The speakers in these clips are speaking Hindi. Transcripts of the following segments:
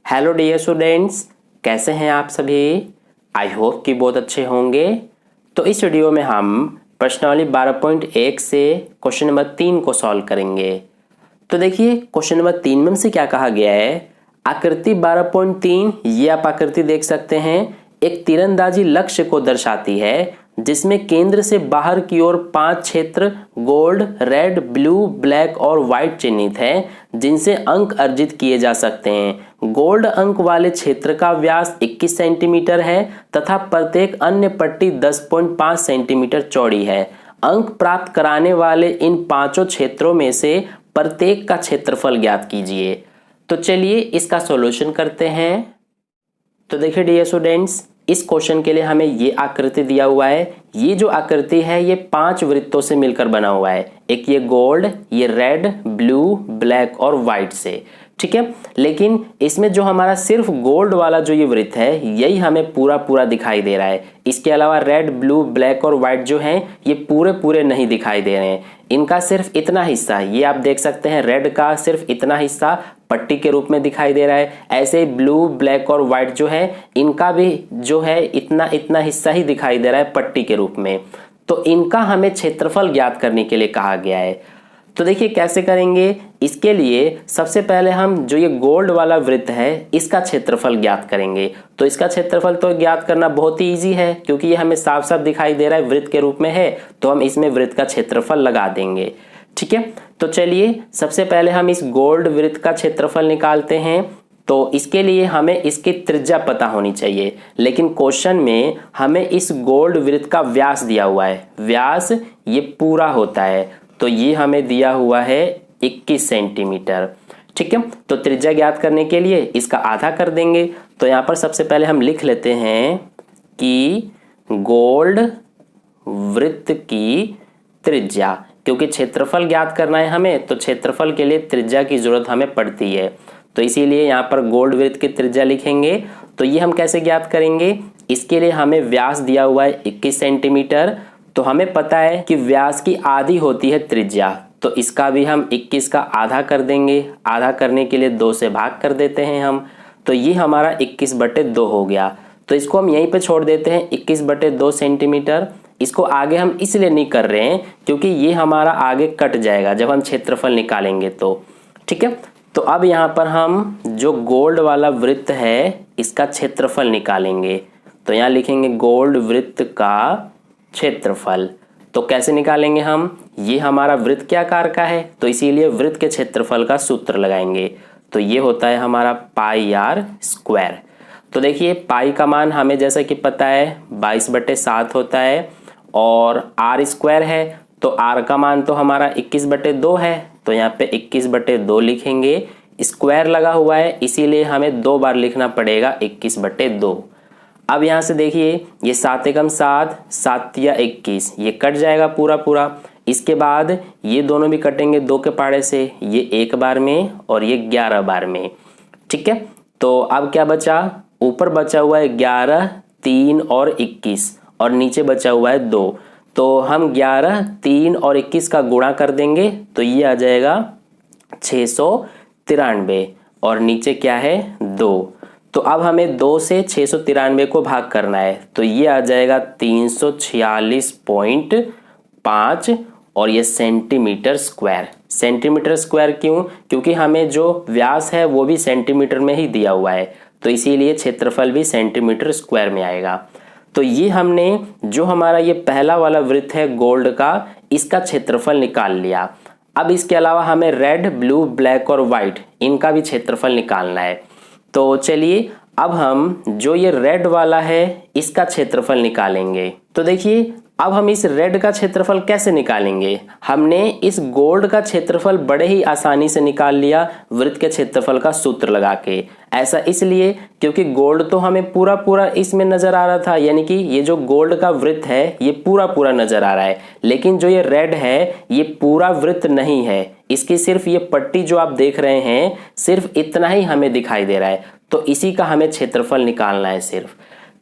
हेलो डियर स्टूडेंट्स, कैसे हैं आप सभी। आई होप कि बहुत अच्छे होंगे। तो इस वीडियो में हम प्रश्नावली 12.1 से क्वेश्चन नंबर 3 को सॉल्व करेंगे। तो देखिए क्वेश्चन नंबर 3 में हमसे क्या कहा गया है। आकृति 12.3 ये आप आकृति देख सकते हैं, एक तीरंदाजी लक्ष्य को दर्शाती है जिसमें केंद्र से बाहर की ओर 5 क्षेत्र गोल्ड, रेड, ब्लू, ब्लैक और व्हाइट चिन्हित हैं जिनसे अंक अर्जित किए जा सकते हैं। गोल्ड अंक वाले क्षेत्र का व्यास 21 सेंटीमीटर है तथा प्रत्येक अन्य पट्टी 10.5 सेंटीमीटर चौड़ी है। अंक प्राप्त कराने वाले इन पांचों क्षेत्रों में से प्रत्येक का क्षेत्रफल ज्ञात कीजिए। तो चलिए इसका सॉल्यूशन करते हैं। तो देखिए डियर स्टूडेंट्स, इस क्वेश्चन के लिए हमें ये आकृति दिया हुआ है। ये जो आकृति है ये 5 वृत्तों से मिलकर बना हुआ है। एक ये गोल्ड, ये रेड, ब्लू, ब्लैक और व्हाइट से, ठीक है। लेकिन इसमें जो हमारा सिर्फ गोल्ड वाला जो ये वृत्त है यही हमें पूरा दिखाई दे रहा है। इसके अलावा रेड, ब्लू, ब्लैक और व्हाइट जो हैं ये पूरे नहीं दिखाई दे रहे हैं। इनका सिर्फ इतना हिस्सा, ये आप देख सकते हैं, रेड का सिर्फ इतना हिस्सा पट्टी के रूप में दिखाई दे रहा है। ऐसे ब्लू, ब्लैक और व्हाइट जो है इनका भी जो है इतना हिस्सा ही दिखाई दे रहा है पट्टी के रूप में। तो इनका हमें क्षेत्रफल ज्ञात करने के लिए कहा गया है। तो देखिए कैसे करेंगे। इसके लिए सबसे पहले हम जो ये गोल्ड वाला वृत्त है इसका क्षेत्रफल ज्ञात करेंगे। तो इसका क्षेत्रफल तो ज्ञात करना बहुत ही इजी है क्योंकि ये हमें साफ साफ दिखाई दे रहा है, वृत्त के रूप में है, तो हम इसमें वृत्त का क्षेत्रफल लगा देंगे, ठीक है। तो चलिए सबसे पहले हम इस गोल्ड वृत्त का क्षेत्रफल निकालते हैं। तो इसके लिए हमें इसकी त्रिज्या पता होनी चाहिए, लेकिन क्वेश्चन में हमें इस गोल्ड वृत्त का व्यास दिया हुआ है। व्यास ये पूरा होता है, तो ये हमें दिया हुआ है 21 सेंटीमीटर, ठीक है। तो त्रिज्या ज्ञात करने के लिए इसका आधा कर देंगे। तो यहाँ पर सबसे पहले हम लिख लेते हैं कि गोल्ड वृत्त की त्रिज्या, क्योंकि क्षेत्रफल ज्ञात करना है हमें, तो क्षेत्रफल के लिए त्रिज्या की जरूरत हमें पड़ती है। तो इसीलिए यहाँ पर गोल्ड वृत्त की त्रिज्या लिखेंगे। तो ये हम कैसे ज्ञात करेंगे। इसके लिए हमें व्यास दिया हुआ है 21 सेंटीमीटर, तो हमें पता है कि व्यास की आधी होती है त्रिज्या, तो इसका भी हम 21 का आधा कर देंगे। आधा करने के लिए 2 से भाग कर देते हैं हम, तो ये हमारा 21/2 हो गया। तो इसको हम यहीं पे छोड़ देते हैं 21/2 सेंटीमीटर। इसको आगे हम इसलिए नहीं कर रहे हैं क्योंकि ये हमारा आगे कट जाएगा जब हम क्षेत्रफल निकालेंगे तो, ठीक है। तो अब यहाँ पर हम जो गोल्ड वाला वृत्त है इसका क्षेत्रफल निकालेंगे। तो यहाँ लिखेंगे गोल्ड वृत्त का क्षेत्रफल। तो कैसे निकालेंगे हम, ये हमारा वृत्त के आकार का है तो इसीलिए वृत्त के क्षेत्रफल का सूत्र लगाएंगे। तो ये होता है हमारा पाई आर स्क्वायर। तो देखिए पाई का मान हमें जैसा कि पता है 22/7 होता है और आर स्क्वायर है, तो आर का मान तो हमारा 21/2 है, तो यहाँ पे 21/2 लिखेंगे। स्क्वायर लगा हुआ है इसीलिए हमें 2 बार लिखना पड़ेगा 21/2। अब यहाँ से देखिए ये 7 एकम 7, 7 या 21, ये कट जाएगा पूरा। इसके बाद ये दोनों भी कटेंगे 2 के पाड़े से, ये 1 बार में और ये 11 बार में, ठीक है। तो अब क्या बचा, ऊपर बचा हुआ है 11, 3 और 21 और नीचे बचा हुआ है 2। तो हम 11, 3 और 21 का गुणा कर देंगे तो ये आ जाएगा 693 और नीचे क्या है 2। तो अब हमें 2 से 693 को भाग करना है, तो ये आ जाएगा 346.5 और ये सेंटीमीटर स्क्वायर। सेंटीमीटर स्क्वायर क्यों, क्योंकि हमें जो व्यास है वो भी सेंटीमीटर में ही दिया हुआ है, तो इसीलिए क्षेत्रफल भी सेंटीमीटर स्क्वायर में आएगा। तो ये हमने जो हमारा ये पहला वाला वृत्त है गोल्ड का, इसका क्षेत्रफल निकाल लिया। अब इसके अलावा हमें रेड, ब्लू, ब्लैक और व्हाइट इनका भी क्षेत्रफल निकालना है। तो चलिए अब हम जो ये रेड वाला है इसका क्षेत्रफल निकालेंगे। तो देखिए अब हम इस रेड का क्षेत्रफल कैसे निकालेंगे। हमने इस गोल्ड का क्षेत्रफल बड़े ही आसानी से निकाल लिया वृत्त के क्षेत्रफल का सूत्र लगा के। ऐसा इसलिए क्योंकि गोल्ड तो हमें पूरा इसमें नजर आ रहा था, यानी कि ये जो गोल्ड का वृत्त है ये पूरा नजर आ रहा है, लेकिन जो ये रेड है ये पूरा वृत्त नहीं है। इसकी सिर्फ ये पट्टी जो आप देख रहे हैं सिर्फ इतना ही हमें दिखाई दे रहा है, तो इसी का हमें क्षेत्रफल निकालना है सिर्फ।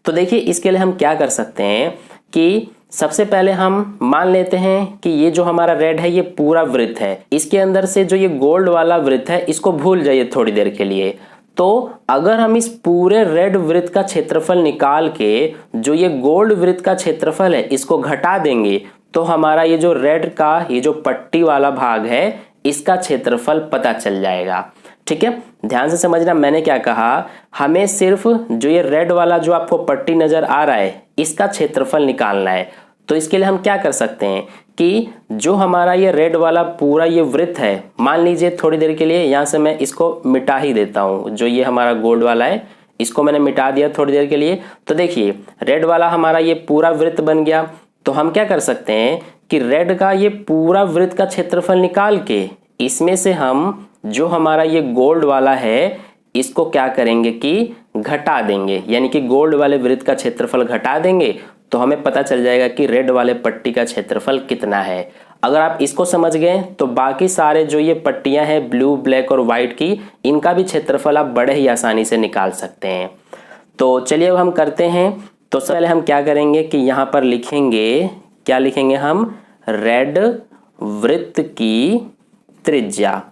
तो देखिए इसके लिए हम क्या कर सकते हैं कि सबसे पहले हम मान लेते हैं कि ये जो हमारा रेड है ये पूरा वृत्त है, इसके अंदर से जो ये गोल्ड वाला वृत्त है इसको भूल जाइए थोड़ी देर के लिए। तो अगर हम इस पूरे रेड वृत्त का क्षेत्रफल निकाल के जो ये गोल्ड वृत्त का क्षेत्रफल है इसको घटा देंगे तो हमारा ये जो रेड का ये जो पट्टी वाला भाग है इसका क्षेत्रफल पता चल जाएगा। ठीक है, ध्यान से समझना, मैंने क्या कहा, हमें सिर्फ जो ये रेड वाला जो आपको पट्टी नजर आ रहा है इसका क्षेत्रफल निकालना है। तो इसके लिए हम क्या कर सकते हैं कि जो हमारा ये रेड वाला पूरा ये वृत्त है, मान लीजिए थोड़ी देर के लिए यहाँ से मैं इसको मिटा ही देता हूँ, जो ये हमारा गोल्ड वाला है इसको मैंने मिटा दिया थोड़ी देर के लिए। तो देखिए रेड वाला हमारा ये पूरा वृत्त बन गया। तो हम क्या कर सकते हैं कि रेड का ये पूरा वृत्त का क्षेत्रफल निकाल के इसमें से हम जो हमारा ये गोल्ड वाला है इसको क्या करेंगे कि घटा देंगे, यानी कि गोल्ड वाले वृत्त का क्षेत्रफल घटा देंगे तो हमें पता चल जाएगा कि रेड वाले पट्टी का क्षेत्रफल कितना है। अगर आप इसको समझ गए तो बाकी सारे जो ये पट्टियां हैं ब्लू, ब्लैक और व्हाइट की, इनका भी क्षेत्रफल आप बड़े ही आसानी से निकाल सकते हैं। तो चलिए अब हम करते हैं। तो सबसे पहले हम क्या करेंगे कि यहाँ पर लिखेंगे, क्या लिखेंगे हम, रेड वृत्त की त्रिज्या।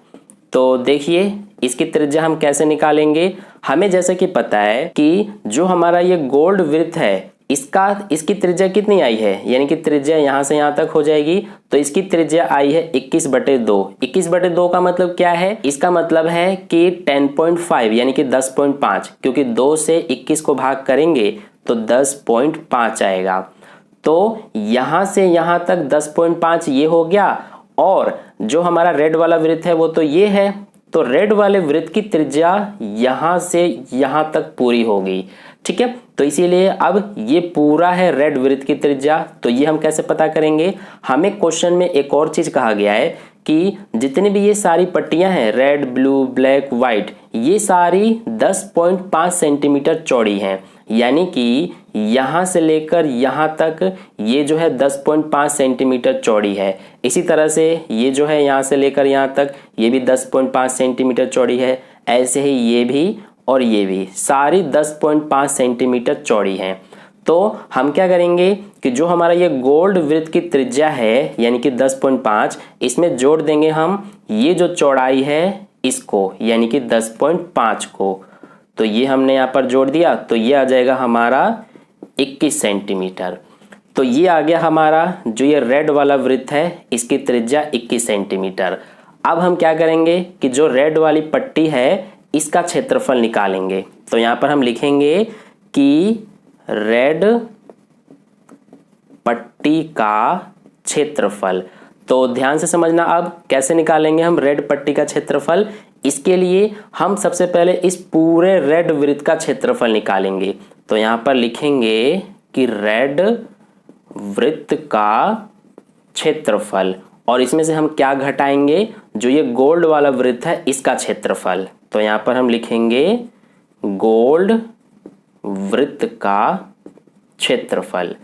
तो देखिए इसकी त्रिज्या हम कैसे निकालेंगे, हमें जैसे कि पता है कि जो हमारा ये गोल्ड वृत्त है इसकी त्रिज्या कितनी आई है, यानी कि त्रिज्या यहाँ से यहाँ तक हो जाएगी। तो इसकी त्रिज्या आई है 21/2। 21/2 का मतलब क्या है, इसका मतलब है कि 10.5 यानी कि 10.5, क्योंकि 2 से 21 को भाग करेंगे तो 10.5 आएगा। तो यहाँ से यहाँ तक 10.5 ये हो गया, और जो हमारा रेड वाला वृत्त है वो तो ये है। तो रेड वाले वृत्त की त्रिज्या यहाँ से यहाँ तक पूरी होगी। ठीक है, तो इसीलिए अब ये पूरा है रेड वृत्त की त्रिज्या। तो ये हम कैसे पता करेंगे, हमें क्वेश्चन में एक और चीज कहा गया है कि जितनी भी ये सारी पट्टियां हैं रेड, ब्लू, ब्लैक, व्हाइट, ये सारी 10.5 सेंटीमीटर चौड़ी हैं, यानी कि यहाँ से लेकर यहाँ तक ये जो है 10.5 सेंटीमीटर चौड़ी है। इसी तरह से ये जो है यहाँ से लेकर यहाँ तक ये भी 10.5 सेंटीमीटर चौड़ी है। ऐसे ही ये भी और ये भी सारी 10.5 सेंटीमीटर चौड़ी हैं। तो हम क्या करेंगे कि जो हमारा ये गोल्ड वृत्त की त्रिज्या है यानी कि 10.5, इसमें जोड़ देंगे हम ये जो चौड़ाई है इसको, यानी कि 10.5 को। तो ये हमने यहाँ पर जोड़ दिया तो ये आ जाएगा हमारा 21 सेंटीमीटर। तो ये आ गया हमारा जो ये रेड वाला वृत्त है इसकी त्रिज्या 21 सेंटीमीटर। अब हम क्या करेंगे कि जो रेड वाली पट्टी है इसका क्षेत्रफल निकालेंगे। तो यहाँ पर हम लिखेंगे कि रेड पट्टी का क्षेत्रफल। तो ध्यान से समझना, अब कैसे निकालेंगे हम रेड पट्टी का क्षेत्रफल। इसके लिए हम सबसे पहले इस पूरे रेड वृत्त का क्षेत्रफल निकालेंगे। तो यहाँ पर लिखेंगे कि रेड वृत्त का क्षेत्रफल, और इसमें से हम क्या घटाएंगे, जो ये गोल्ड वाला वृत्त है इसका क्षेत्रफल। तो यहाँ पर हम लिखेंगे गोल्ड वृत्त का क्षेत्रफल।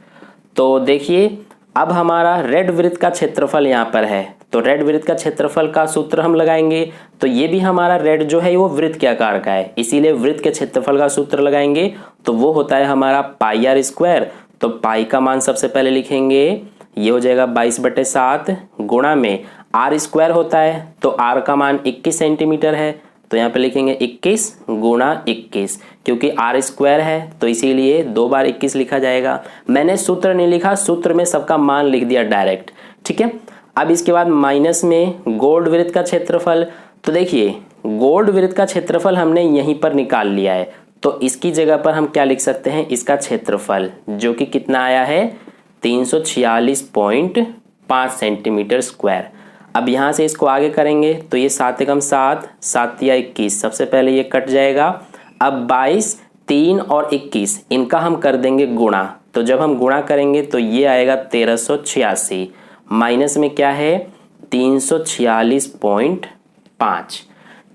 तो देखिए अब हमारा रेड वृत्त का क्षेत्रफल यहाँ पर है, तो रेड वृत्त का क्षेत्रफल का सूत्र हम लगाएंगे। तो ये भी हमारा रेड जो है वो वृत्त के आकार का है, इसीलिए वृत्त के क्षेत्रफल का सूत्र लगाएंगे। तो वो होता है हमारा पाई आर स्क्वायर। तो पाई का मान सबसे पहले लिखेंगे, ये हो जाएगा 22/7 गुणा में आर स्क्वायर होता है, तो आर का मान 21 सेंटीमीटर है। तो यहाँ पे लिखेंगे 21 गुणा 21, क्योंकि आर स्क्वायर है तो इसीलिए 2 बार 21 लिखा जाएगा। मैंने सूत्र नहीं लिखा, सूत्र में सबका मान लिख दिया डायरेक्ट। ठीक है, अब इसके बाद माइनस में गोल्ड वृत्त का क्षेत्रफल। तो देखिए गोल्ड वृत्त का क्षेत्रफल हमने यहीं पर निकाल लिया है, तो इसकी जगह पर हम क्या लिख सकते हैं, इसका क्षेत्रफल, जो कि कितना आया है 346.5 सेंटीमीटर स्क्वायर। अब यहाँ से इसको आगे करेंगे तो ये 7 एकम 7, 7 या 21, सबसे पहले ये कट जाएगा। अब 22, 3 और 21 इनका हम कर देंगे गुणा। तो जब हम गुणा करेंगे तो ये आएगा 1386, माइनस में क्या है 346.5।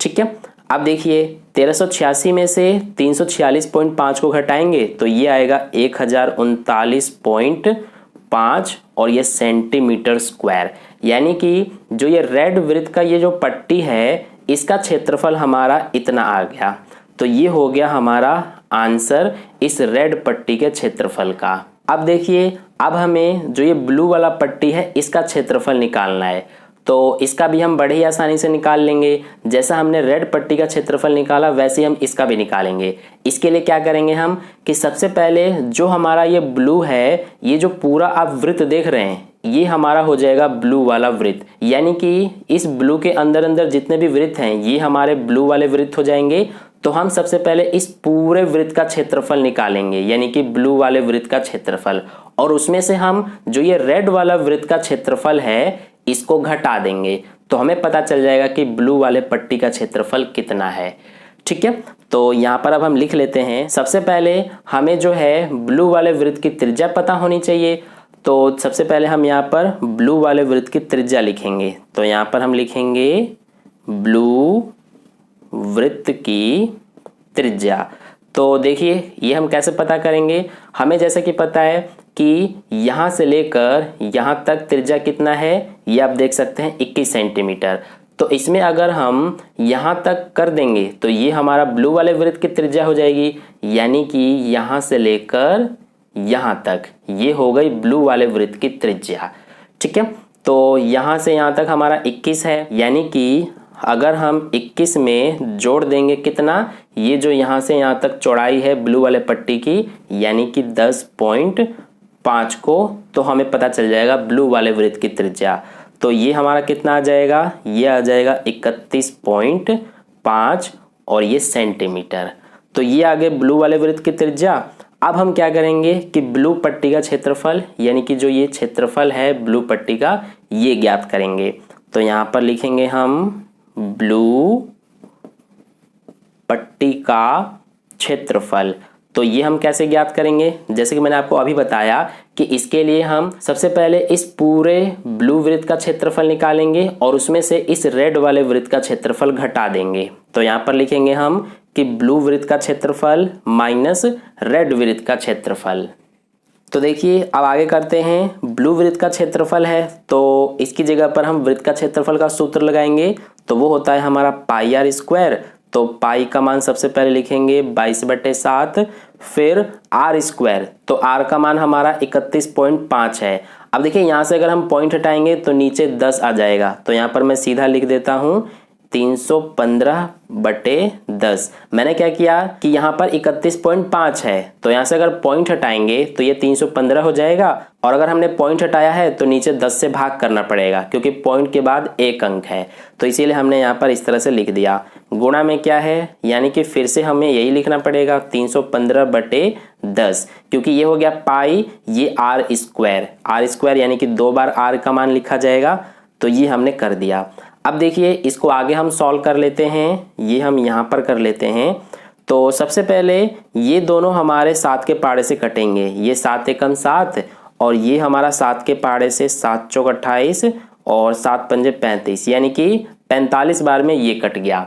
ठीक है, अब देखिए 1386 में से 346.5 को घटाएंगे तो ये आएगा 1039.5 और ये सेंटीमीटर स्क्वायर। यानी कि जो ये रेड वृत्त का ये जो पट्टी है इसका क्षेत्रफल हमारा इतना आ गया। तो ये हो गया हमारा आंसर इस रेड पट्टी के क्षेत्रफल का। अब देखिए अब हमें जो ये ब्लू वाला पट्टी है इसका क्षेत्रफल निकालना है। तो इसका भी हम बड़े ही आसानी से निकाल लेंगे। जैसा हमने रेड पट्टी का क्षेत्रफल निकाला वैसे हम इसका भी निकालेंगे। इसके लिए क्या करेंगे हम कि सबसे पहले जो हमारा ये ब्लू है, ये जो पूरा आप वृत्त देख रहे हैं, ये हमारा हो जाएगा ब्लू वाला वृत्त, यानी कि इस ब्लू के अंदर अंदर जितने भी वृत्त हैं ये हमारे ब्लू वाले वृत्त हो जाएंगे। तो हम सबसे पहले इस पूरे वृत्त का क्षेत्रफल निकालेंगे, यानी कि ब्लू वाले वृत्त का क्षेत्रफल, और उसमें से हम जो ये रेड वाला वृत्त का क्षेत्रफल है इसको घटा देंगे। तो हमें पता चल जाएगा कि ब्लू वाले पट्टी का क्षेत्रफल कितना है। ठीक है, तो यहाँ पर अब हम लिख लेते हैं। सबसे पहले हमें जो है ब्लू वाले वृत्त की त्रिज्या पता होनी चाहिए। तो सबसे पहले हम यहाँ पर ब्लू वाले वृत्त की त्रिज्या लिखेंगे। तो यहाँ पर हम लिखेंगे ब्लू वृत्त की त्रिज्या। तो देखिए ये हम कैसे पता करेंगे, हमें जैसे कि पता है कि यहाँ से लेकर यहाँ तक त्रिज्या कितना है, ये आप देख सकते हैं 21 सेंटीमीटर। तो इसमें अगर हम यहाँ तक कर देंगे तो ये हमारा ब्लू वाले वृत्त की त्रिज्या हो जाएगी, यानी कि यहाँ से लेकर यहाँ तक ये हो गई ब्लू वाले वृत्त की त्रिज्या। ठीक है, तो यहाँ से यहाँ तक हमारा 21 है, यानी कि अगर हम 21 में जोड़ देंगे कितना, ये जो यहाँ से यहाँ तक चौड़ाई है ब्लू वाले पट्टी की, यानी कि 10.5 को, तो हमें पता चल जाएगा ब्लू वाले वृत्त की त्रिज्या। तो ये हमारा कितना आ जाएगा, ये आ जाएगा 31.5 और ये सेंटीमीटर। तो ये आ गए ब्लू वाले वृत्त की त्रिज्या। अब हम क्या करेंगे कि ब्लू पट्टी का क्षेत्रफल, यानी कि जो ये क्षेत्रफल है ब्लू पट्टी का, ये ज्ञात करेंगे। तो यहाँ पर लिखेंगे हम ब्लू पट्टी का क्षेत्रफल। तो ये हम कैसे ज्ञात करेंगे, जैसे कि मैंने आपको अभी बताया कि इसके लिए हम सबसे पहले इस पूरे ब्लू वृत्त का क्षेत्रफल निकालेंगे और उसमें से इस रेड वाले वृत्त का क्षेत्रफल घटा देंगे। तो यहाँ पर लिखेंगे हम कि ब्लू वृत्त का क्षेत्रफल माइनस रेड वृत्त का क्षेत्रफल। तो देखिए अब आगे करते हैं। ब्लू वृत्त का क्षेत्रफल है तो इसकी जगह पर हम वृत्त का क्षेत्रफल का सूत्र लगाएंगे। तो वो होता है हमारा पाई आर स्क्वायर। तो पाई का मान सबसे पहले लिखेंगे 22/7, फिर आर स्क्वायर। तो आर का मान हमारा 31.5 है। अब देखिए यहाँ से अगर हम पॉइंट हटाएंगे तो नीचे 10 आ जाएगा। तो यहाँ पर मैं सीधा लिख देता हूँ 315/10। मैंने क्या किया कि यहाँ पर 31.5 है, तो यहाँ से अगर पॉइंट हटाएंगे तो ये 315 हो जाएगा, और अगर हमने पॉइंट हटाया है तो नीचे 10 से भाग करना पड़ेगा क्योंकि पॉइंट के बाद एक अंक है। तो इसीलिए हमने यहाँ पर इस तरह से लिख दिया। गुणा में क्या है, यानी कि फिर से हमें यही लिखना पड़ेगा 315/10, क्योंकि ये हो गया पाई, ये आर स्क्वायर यानी कि 2 बार आर का मान लिखा जाएगा। तो ये हमने कर दिया। अब देखिए इसको आगे हम सॉल्व कर लेते हैं। ये हम यहाँ पर कर लेते हैं। तो सबसे पहले ये दोनों हमारे 7 के पहाड़े से कटेंगे। ये 7 एकम 7 और ये हमारा 7 के पहाड़े से 7 चौक 28 और 7 पंजे 35, यानी कि 45 बार में ये कट गया।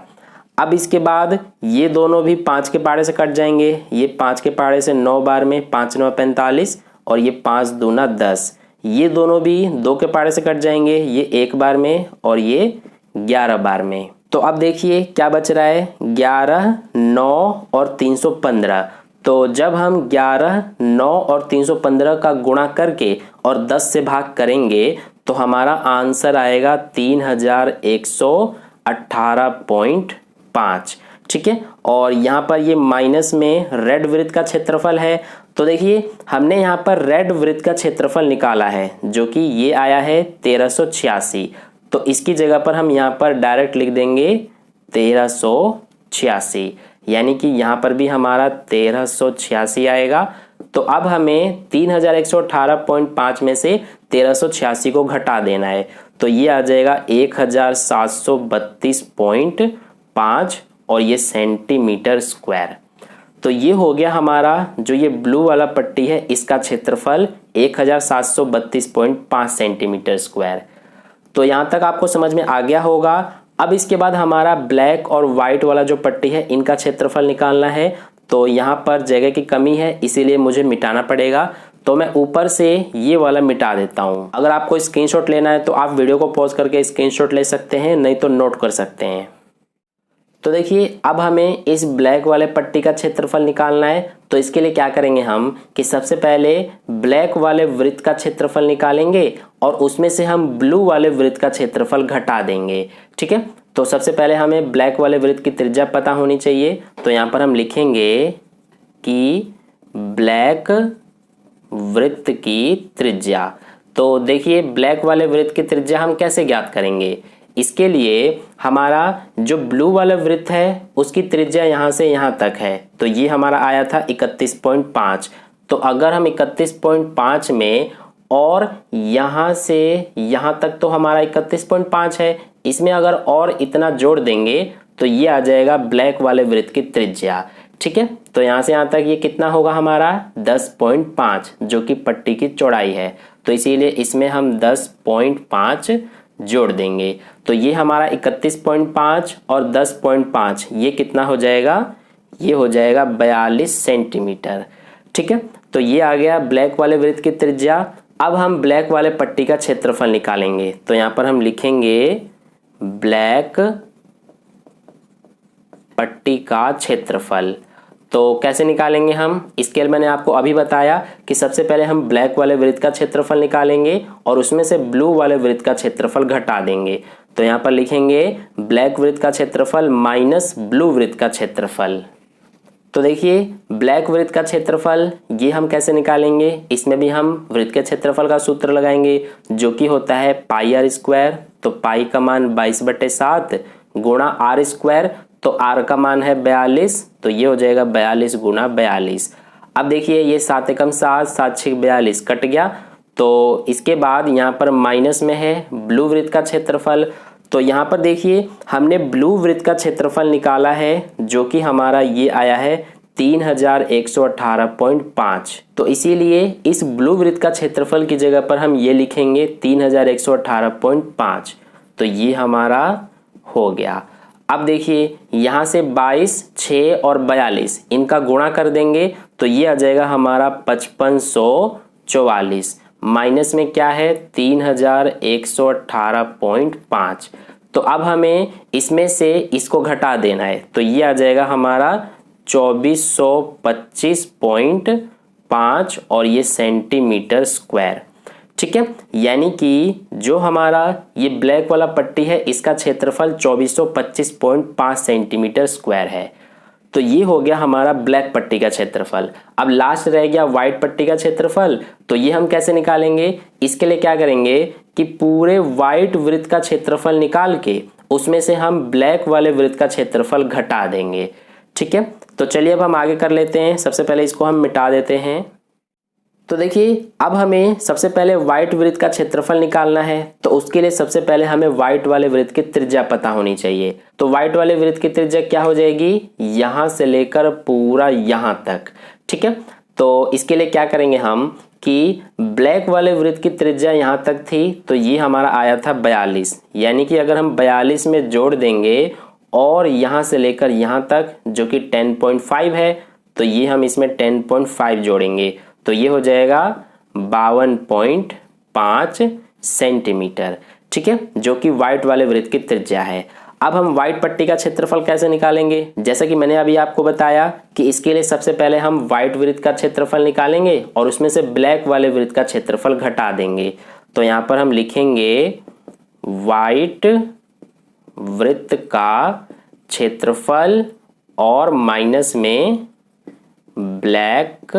अब इसके बाद ये दोनों भी 5 के पहाड़े से कट जाएंगे। ये 5 के पहाड़े से 9 बार में 5 9 45 और ये 5 दूना 10। ये दोनों भी 2 के पहाड़े से कट जाएंगे। ये 1 बार में और ये 11 बार में। तो अब देखिए क्या बच रहा है, 11, 9 और 315। तो जब हम 11, 9 और 315 का गुणा करके और 10 से भाग करेंगे तो हमारा आंसर आएगा 3118.5। ठीक है, और यहाँ पर ये माइनस में रेड वृत्त का क्षेत्रफल है। तो देखिए हमने यहाँ पर रेड वृत्त का क्षेत्रफल निकाला है जो कि ये आया है 1386। तो इसकी जगह पर हम यहाँ पर डायरेक्ट लिख देंगे 1386, यानी कि यहाँ पर भी हमारा 1386 आएगा। तो अब हमें 3118.5 में से 1386 को घटा देना है। तो ये आ जाएगा 1732.5 और ये सेंटीमीटर स्क्वायर। तो ये हो गया हमारा जो ये ब्लू वाला पट्टी है इसका क्षेत्रफल 1732.5 सेंटीमीटर स्क्वायर। तो यहाँ तक आपको समझ में आ गया होगा। अब इसके बाद हमारा ब्लैक और वाइट वाला जो पट्टी है इनका क्षेत्रफल निकालना है। तो यहाँ पर जगह की कमी है इसीलिए मुझे मिटाना पड़ेगा। तो मैं ऊपर से ये वाला मिटा देता हूँ। अगर आपको स्क्रीनशॉट लेना है तो आप वीडियो को पॉज करके स्क्रीनशॉट ले सकते हैं, नहीं तो नोट कर सकते हैं। तो देखिए अब हमें इस ब्लैक वाले पट्टी का क्षेत्रफल निकालना है। तो इसके लिए क्या करेंगे हम कि सबसे पहले ब्लैक वाले वृत्त का क्षेत्रफल निकालेंगे और उसमें से हम ब्लू वाले वृत्त का क्षेत्रफल घटा देंगे। ठीक है, तो सबसे पहले हमें ब्लैक वाले वृत्त की त्रिज्या पता होनी चाहिए। तो यहाँ पर हम लिखेंगे कि ब्लैक वृत्त की त्रिज्या। तो देखिए ब्लैक वाले वृत्त की त्रिज्या हम कैसे ज्ञात करेंगे। इसके लिए हमारा जो ब्लू वाला वृत्त है उसकी त्रिज्या यहाँ से यहाँ तक है, तो ये हमारा आया था 31.5। तो अगर हम 31.5 में और यहाँ से यहाँ तक तो हमारा 31.5 है, इसमें अगर और इतना जोड़ देंगे तो ये आ जाएगा ब्लैक वाले वृत्त की त्रिज्या। ठीक है, तो यहाँ से यहाँ तक ये कितना होगा हमारा 10.5, जो कि पट्टी की चौड़ाई है। तो इसीलिए इसमें हम 10.5 जोड़ देंगे। तो ये हमारा 31.5 और 10.5 ये कितना हो जाएगा, ये हो जाएगा 42 सेंटीमीटर। ठीक है, तो ये आ गया ब्लैक वाले वृत्त की त्रिज्या। अब हम ब्लैक वाले पट्टी का क्षेत्रफल निकालेंगे। तो यहाँ पर हम लिखेंगे ब्लैक पट्टी का क्षेत्रफल। तो कैसे निकालेंगे हम, इसके लिए मैंने आपको अभी बताया कि सबसे पहले हम ब्लैक वाले वृत्त का क्षेत्रफल निकालेंगे और उसमें से ब्लू वाले वृत्त का क्षेत्रफल घटा देंगे। तो यहाँ पर लिखेंगे ब्लैक वृत्त का क्षेत्रफल माइनस ब्लू वृत्त का क्षेत्रफल। तो देखिए ब्लैक वृत्त का क्षेत्रफल ये हम कैसे निकालेंगे, इसमें भी हम वृत्त के क्षेत्रफल का सूत्र लगाएंगे जो कि होता है पाई आर स्क्वायर। तो पाई का मान 22/7 गुणा आर स्क्वायर, तो आर का मान है 42, तो ये हो जाएगा 42 गुणा 42। अब देखिए ये 7 एकम 7, 7 6 42 कट गया। तो इसके बाद यहाँ पर माइनस में है ब्लू वृत्त का क्षेत्रफल। तो यहाँ पर देखिए हमने ब्लू वृत्त का क्षेत्रफल निकाला है जो कि हमारा ये आया है 3118.5। तो इसीलिए इस ब्लू वृत्त का क्षेत्रफल की जगह पर हम ये लिखेंगे 3118.5। तो ये हमारा हो गया। अब देखिए यहाँ से 22, 6 और 42 इनका गुणा कर देंगे तो ये आ जाएगा हमारा 5544। माइनस में क्या है 3118.5। तो अब हमें इसमें से इसको घटा देना है, तो ये आ जाएगा हमारा 2425.5 और ये सेंटीमीटर स्क्वायर। ठीक है, यानी कि जो हमारा ये ब्लैक वाला पट्टी है इसका क्षेत्रफल 2425.5 सेंटीमीटर स्क्वायर है। तो ये हो गया हमारा ब्लैक पट्टी का क्षेत्रफल। अब लास्ट रह गया व्हाइट पट्टी का क्षेत्रफल। तो ये हम कैसे निकालेंगे, इसके लिए क्या करेंगे कि पूरे व्हाइट वृत्त का क्षेत्रफल निकाल के उसमें से हम ब्लैक वाले वृत्त का क्षेत्रफल घटा देंगे। ठीक है, तो चलिए अब हम आगे कर लेते हैं। सबसे पहले इसको हम मिटा देते हैं। तो देखिए अब हमें सबसे पहले व्हाइट वृत्त का क्षेत्रफल निकालना है। तो उसके लिए सबसे पहले हमें व्हाइट वाले वृत्त की त्रिज्या पता होनी चाहिए। तो व्हाइट वाले वृत्त की त्रिज्या क्या हो जाएगी, यहां से लेकर पूरा यहां तक। ठीक है, तो इसके लिए क्या करेंगे हम कि ब्लैक वाले वृत्त की त्रिज्या यहां तक थी, तो ये हमारा आया था 42। यानी कि अगर हम 42 में जोड़ देंगे और यहां से लेकर यहां तक जो कि 10.5 है, तो ये हम इसमें 10.5 जोड़ेंगे तो ये हो जाएगा 52.5 सेंटीमीटर। ठीक है, जो कि व्हाइट वाले वृत्त की त्रिज्या है। अब हम व्हाइट पट्टी का क्षेत्रफल कैसे निकालेंगे, जैसा कि मैंने अभी आपको बताया कि इसके लिए सबसे पहले हम व्हाइट वृत्त का क्षेत्रफल निकालेंगे और उसमें से ब्लैक वाले वृत्त का क्षेत्रफल घटा देंगे। तो यहाँ पर हम लिखेंगे व्हाइट वृत्त का क्षेत्रफल और माइनस में ब्लैक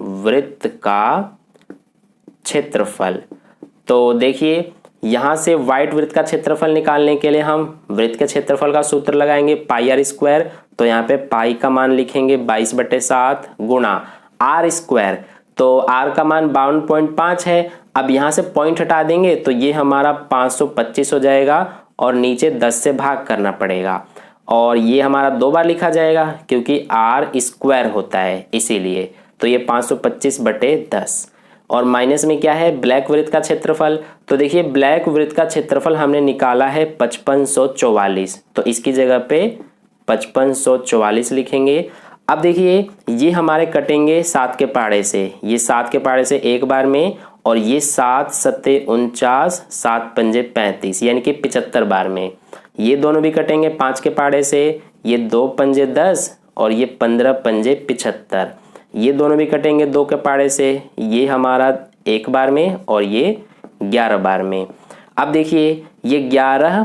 वृत्त का क्षेत्रफल। तो देखिए यहां से व्हाइट वृत्त का क्षेत्रफल निकालने के लिए हम वृत्त के क्षेत्रफल का सूत्र लगाएंगे पाई आर स्क्वायर। तो यहाँ पे पाई का मान लिखेंगे 22/7 गुणा आर स्क्वायर। तो आर का मान 52.5 है। अब यहाँ से पॉइंट हटा देंगे तो ये हमारा 525 हो जाएगा और नीचे 10 से भाग करना पड़ेगा और ये हमारा 2 बार लिखा जाएगा क्योंकि आर स्क्वायर होता है इसीलिए। तो ये 525/10 और माइनस में क्या है ब्लैक वृत्त का क्षेत्रफल। तो देखिए ब्लैक वृत्त का क्षेत्रफल हमने निकाला है 5544, तो इसकी जगह पे 5544 लिखेंगे। अब देखिए ये हमारे कटेंगे 7 के पाड़े से, ये 7 के पाड़े से एक बार में और ये 7 7 49, 7 पंजे 35 यानी कि 75 बार में। ये दोनों भी कटेंगे 5 के पाड़े से, ये 2 पंजे 10 और ये 15 पंजे 75। ये दोनों भी कटेंगे 2 के पाड़े से, ये हमारा 1 बार में और ये 11 बार में। अब देखिए ये 11,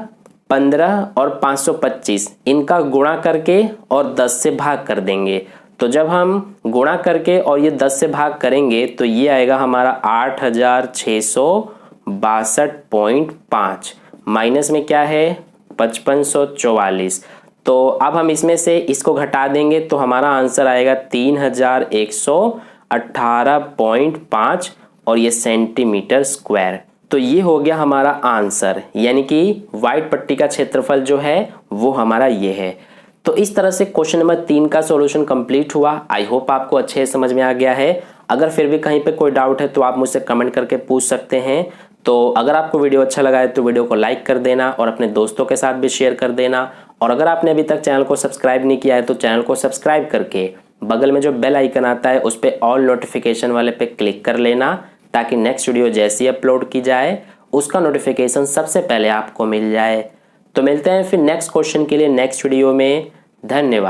15 और 525 इनका गुणा करके और 10 से भाग कर देंगे। तो जब हम गुणा करके और ये 10 से भाग करेंगे तो ये आएगा हमारा 8662.5 माइनस में क्या है 5544। तो अब हम इसमें से इसको घटा देंगे तो हमारा आंसर आएगा 3118.5 और ये सेंटीमीटर स्क्वायर। तो ये हो गया हमारा आंसर, यानी कि वाइट पट्टी का क्षेत्रफल जो है वो हमारा ये है। तो इस तरह से क्वेश्चन नंबर 3 का सॉल्यूशन कंप्लीट हुआ। आई होप आपको अच्छे से समझ में आ गया है। अगर फिर भी कहीं पे कोई डाउट है तो आप मुझसे कमेंट करके पूछ सकते हैं। तो अगर आपको वीडियो अच्छा लगा है तो वीडियो को लाइक कर देना और अपने दोस्तों के साथ भी शेयर कर देना। और अगर आपने अभी तक चैनल को सब्सक्राइब नहीं किया है तो चैनल को सब्सक्राइब करके बगल में जो बेल आइकन आता है उस पर ऑल नोटिफिकेशन वाले पे क्लिक कर लेना, ताकि नेक्स्ट वीडियो जैसी अपलोड की जाए उसका नोटिफिकेशन सबसे पहले आपको मिल जाए। तो मिलते हैं फिर नेक्स्ट क्वेश्चन के लिए नेक्स्ट वीडियो में। धन्यवाद।